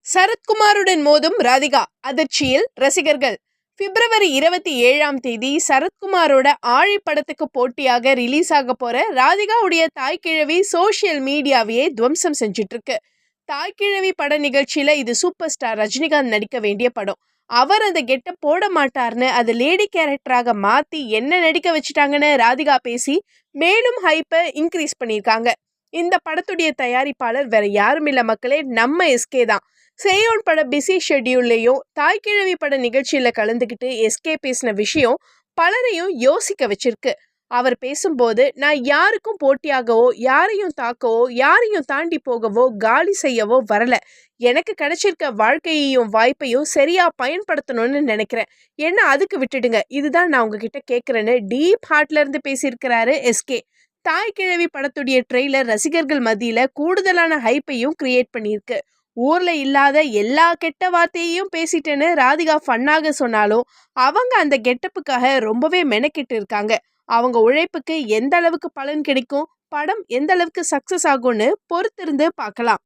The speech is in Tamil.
சரத்குமாருடன் மோதும் ராதிகா, அதிர்ச்சியில் ரசிகர்கள். பிப்ரவரி 27ஆம் தேதி சரத்குமாரோட ஆழி படத்துக்கு போட்டியாக ரிலீஸ் ஆக போற ராதிகாவுடைய தாய்க்கிழவி சோஷியல் மீடியாவையே துவம்சம் செஞ்சுட்டு இருக்கு. தாய்க்கிழவி பட நிகழ்ச்சியில இது சூப்பர் ஸ்டார் ரஜினிகாந்த் நடிக்க வேண்டிய படம். அவர் அந்த கெட்ட போட மாட்டார்னு அது லேடி கேரக்டராக மாத்தி என்ன நடிக்க வச்சுட்டாங்கன்னு ராதிகா பேசி மேலும் ஹைப்பை இன்க்ரீஸ் பண்ணியிருக்காங்க. இந்த படத்துடைய தயாரிப்பாளர் வேற யாரும் இல்ல மக்களே, நம்ம எஸ்கே தான். சேயோன் பட பிஸி ஷெட்யூல்லையும் தாய்க்கிழவி பட நிகழ்ச்சியில கலந்துக்கிட்டு எஸ்கே பேசின விஷயம் பலரையும் யோசிக்க வச்சிருக்கு. அவர் பேசும்போது, நான் யாருக்கும் போட்டியாகவோ யாரையும் தாக்கவோ யாரையும் தாண்டி போகவோ காலி செய்யவோ வரல. எனக்கு கிடைச்சிருக்க வாழ்க்கையையும் வாய்ப்பையும் சரியா பயன்படுத்தணும்னு நினைக்கிறேன். என்ன அதுக்கு விட்டுடுங்க, இதுதான் நான் உங்ககிட்ட கேட்குறேன்னு டீப் ஹார்ட்ல இருந்து பேசியிருக்கிறாரு எஸ்கே. தாய்க்கிழவி படத்துடைய ட்ரெய்லர் ரசிகர்கள் மத்தியில கூடுதலான ஹைப்பையும் கிரியேட் பண்ணியிருக்கு. ஊர்ல இல்லாத எல்லா கெட்ட வார்த்தையையும் பேசிட்டேன்னு ராதிகா ஃபன்னாக சொன்னாலும் அவங்க அந்த கெட்டப்புக்காக ரொம்பவே மெனக்கிட்டு இருக்காங்க. அவங்க உழைப்புக்கு எந்த அளவுக்கு பலன் கிடைக்கும், படம் எந்த அளவுக்கு சக்சஸ் ஆகும்னு பொறுத்திருந்து பார்க்கலாம்.